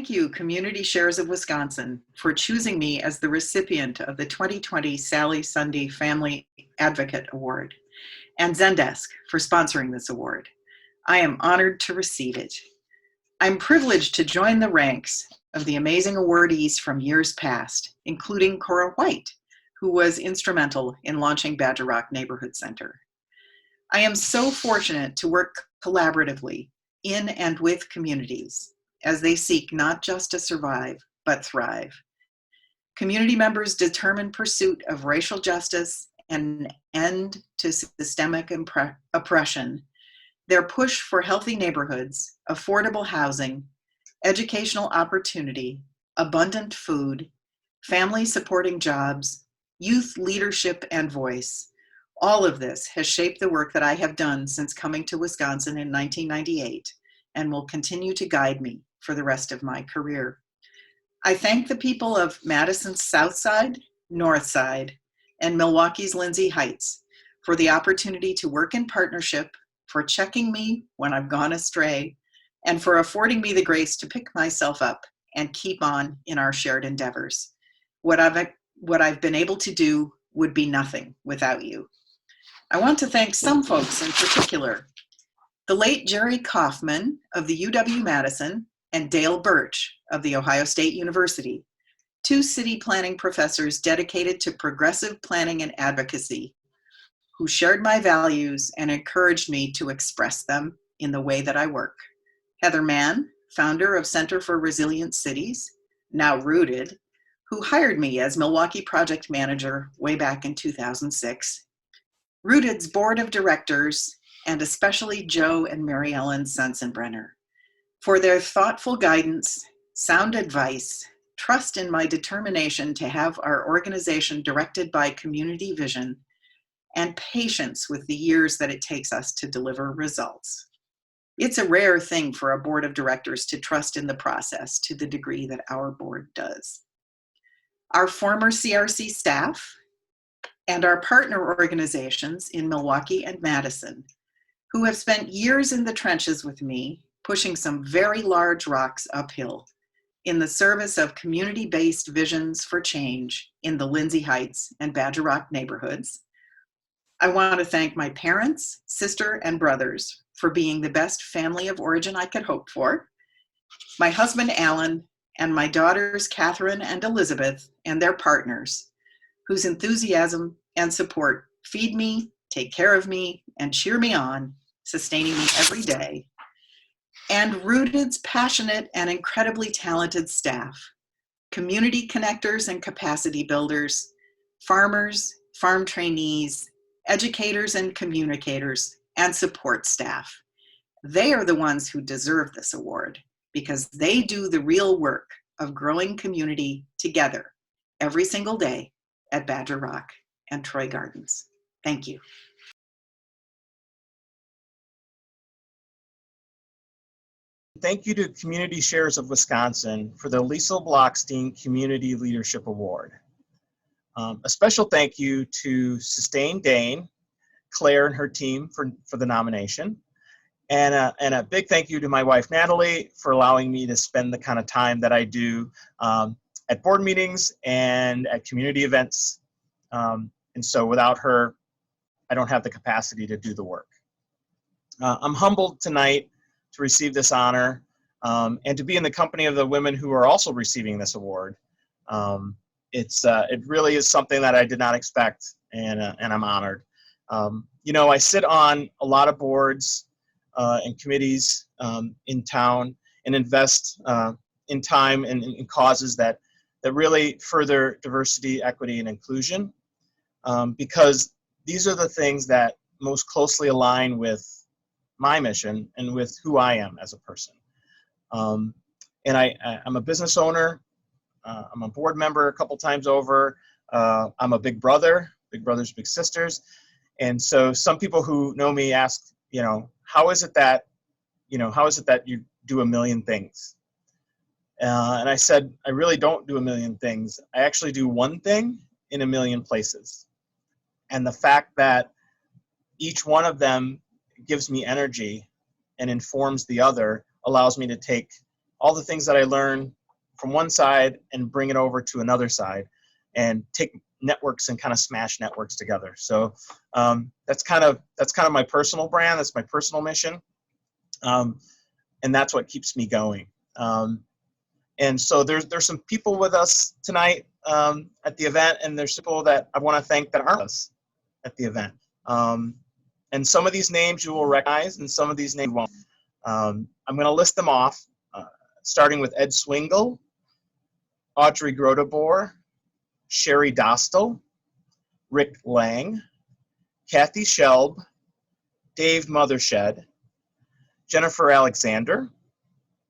Thank you, Community Shares of Wisconsin, for choosing me as the recipient of the 2020 Sally Sunday Family Advocate Award, and Zendesk for sponsoring this award. I am honored to receive it. I'm privileged to join the ranks of the amazing awardees from years past, including Cora White, who was instrumental in launching Badger Rock Neighborhood Center. I am so fortunate to work collaboratively in and with communities as they seek not just to survive, but thrive. Community members' determined pursuit of racial justice and an end to systemic oppression, their push for healthy neighborhoods, affordable housing, educational opportunity, abundant food, family supporting jobs, youth leadership and voice. All of this has shaped the work that I have done since coming to Wisconsin in 1998 and will continue to guide me for the rest of my career. I thank the people of Madison's South Side, North Side, and Milwaukee's Lindsay Heights for the opportunity to work in partnership, for checking me when I've gone astray, and for affording me the grace to pick myself up and keep on in our shared endeavors. What I've been able to do would be nothing without you. I want to thank some folks in particular. The late Jerry Kaufman of the UW-Madison and Dale Birch of The Ohio State University, two city planning professors dedicated to progressive planning and advocacy, who shared my values and encouraged me to express them in the way that I work. Heather Mann, founder of Center for Resilient Cities, now Rooted, who hired me as Milwaukee project manager way back in 2006. Rooted's board of directors, and especially Joe and Mary Ellen Sensenbrenner, for their thoughtful guidance, sound advice, trust in my determination to have our organization directed by community vision, and patience with the years that it takes us to deliver results. It's a rare thing for a board of directors to trust in the process to the degree that our board does. Our former CRC staff and our partner organizations in Milwaukee and Madison, who have spent years in the trenches with me, pushing some very large rocks uphill in the service of community-based visions for change in the Lindsay Heights and Badger Rock neighborhoods. I want to thank my parents, sister, and brothers for being the best family of origin I could hope for, my husband, Alan, and my daughters, Catherine and Elizabeth, and their partners, whose enthusiasm and support feed me, take care of me, and cheer me on, sustaining me every day, and Rooted's passionate and incredibly talented staff, community connectors and capacity builders, farmers, farm trainees, educators and communicators, and support staff. They are the ones who deserve this award because they do the real work of growing community together every single day at Badger Rock and Troy Gardens. Thank you. Thank you to Community Shares of Wisconsin for the Liesl Blockstein Community Leadership Award. A special thank you to Sustain Dane, Claire and her team for the nomination. And a big thank you to my wife, Natalie, for allowing me to spend the kind of time that I do at board meetings and at community events. And so without her, I don't have the capacity to do the work. I'm humbled tonight to receive this honor and to be in the company of the women who are also receiving this award. It really is something that I did not expect, and I'm honored. You know, I sit on a lot of boards and committees in town and invest in time and in causes that really further diversity, equity, and inclusion, because these are the things that most closely align with my mission and with who I am as a person. And I'm a business owner. I'm a board member a couple times over. I'm a big brother, big brothers, big sisters. And so some people who know me ask, you know, how is it that you do a million things? And I said, I really don't do a million things. I actually do one thing in a million places. And the fact that each one of them gives me energy and informs the other allows me to take all the things that I learn from one side and bring it over to another side and take networks and kind of smash networks together. So that's kind of my personal brand. That's my personal mission. And that's what keeps me going. And so there's some people with us tonight at the event, and there's people that I want to thank that aren't with us at the event. And some of these names you will recognize, and some of these names you won't. I'm going to list them off, starting with Ed Swingle, Audrey Grodebor, Sherry Dostal, Rick Lang, Kathy Shelb, Dave Mothershed, Jennifer Alexander,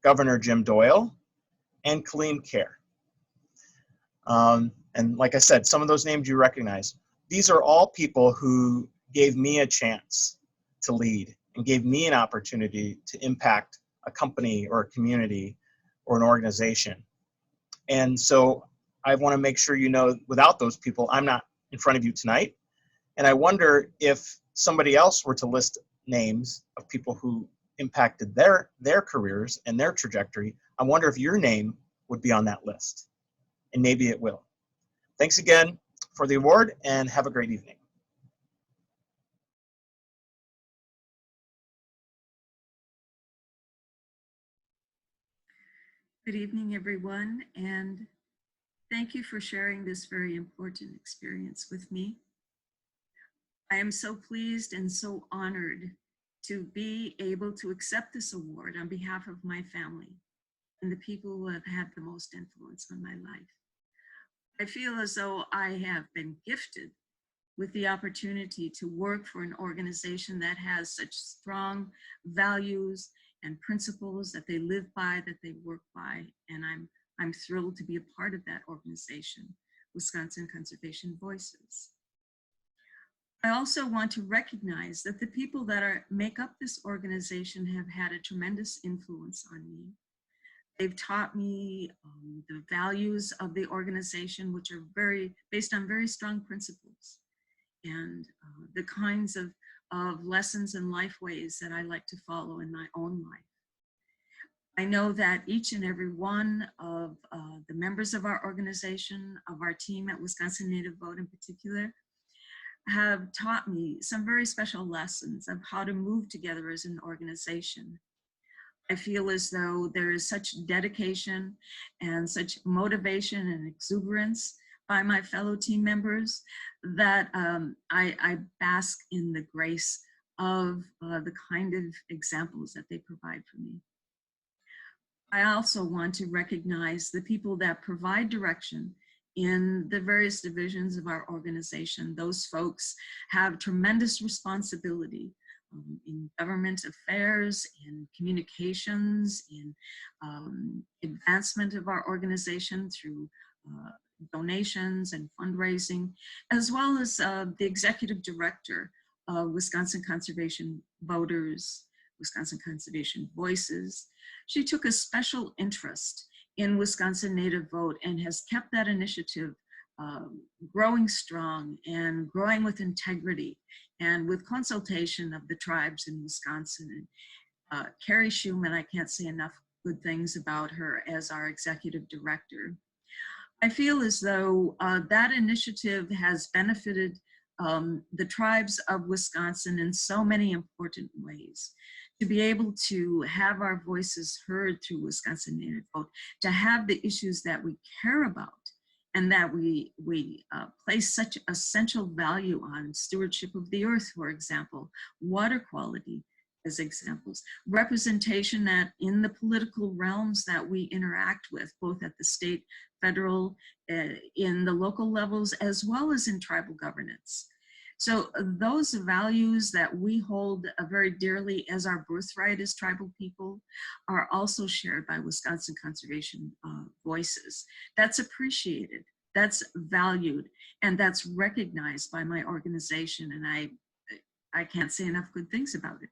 Governor Jim Doyle, and Colleen Kerr. And like I said, some of those names you recognize. These are all people who gave me a chance to lead and gave me an opportunity to impact a company or a community or an organization. And so I want to make sure you know, without those people, I'm not in front of you tonight. And I wonder if somebody else were to list names of people who impacted their careers and their trajectory, I wonder if your name would be on that list. And maybe it will. Thanks again for the award, and have a great evening. Good evening, everyone, and thank you for sharing this very important experience with me. I am so pleased and so honored to be able to accept this award on behalf of my family and the people who have had the most influence on my life. I feel as though I have been gifted with the opportunity to work for an organization that has such strong values and principles that they live by, that they work by, and I'm thrilled to be a part of that organization, Wisconsin Conservation Voices. I also want to recognize that the people that make up this organization have had a tremendous influence on me. They've taught me the values of the organization, which are based on very strong principles, and the kinds of lessons and life ways that I like to follow in my own life. I know that each and every one of the members of our organization, of our team at Wisconsin Native Vote in particular, have taught me some very special lessons of how to move together as an organization. I feel as though there is such dedication and such motivation and exuberance by my fellow team members that I bask in the grace of the kind of examples that they provide for me. I also want to recognize the people that provide direction in the various divisions of our organization. Those folks have tremendous responsibility in government affairs, in communications, in advancement of our organization through donations and fundraising, as well as the executive director of Wisconsin Conservation Voters, Wisconsin Conservation Voices. She took a special interest in Wisconsin Native Vote and has kept that initiative growing strong and growing with integrity and with consultation of the tribes in Wisconsin. And Carrie Schumann, I can't say enough good things about her as our executive director. I feel as though that initiative has benefited the tribes of Wisconsin in so many important ways. To be able to have our voices heard through Wisconsin Native Vote, to have the issues that we care about and that we place such essential value on, stewardship of the earth, for example, water quality as examples, representation that in the political realms that we interact with, both at the state, federal, in the local levels, as well as in tribal governance. So those values that we hold very dearly as our birthright as tribal people are also shared by Wisconsin Conservation Voices. That's appreciated, that's valued, and that's recognized by my organization, and I can't say enough good things about it.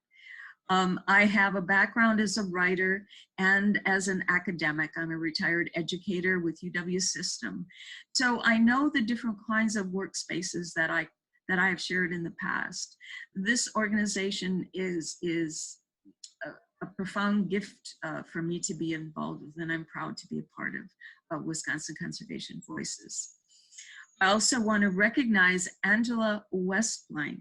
I have a background as a writer and as an academic. I'm a retired educator with UW System. So I know the different kinds of workspaces that I have shared in the past. This organization is a profound gift for me to be involved with, and I'm proud to be a part of Wisconsin Conservation Voices. I also want to recognize Angela Westblank,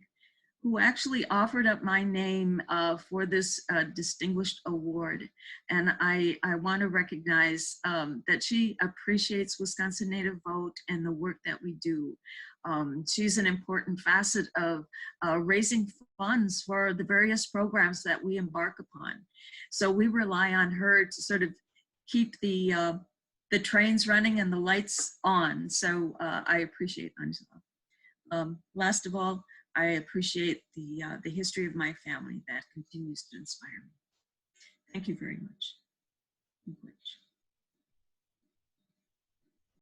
who actually offered up my name for this distinguished award. And I want to recognize that she appreciates Wisconsin Native Vote and the work that we do. She's an important facet of raising funds for the various programs that we embark upon. So we rely on her to sort of keep the trains running and the lights on. So I appreciate Angela. Last of all, I appreciate the history of my family that continues to inspire me. Thank you very much.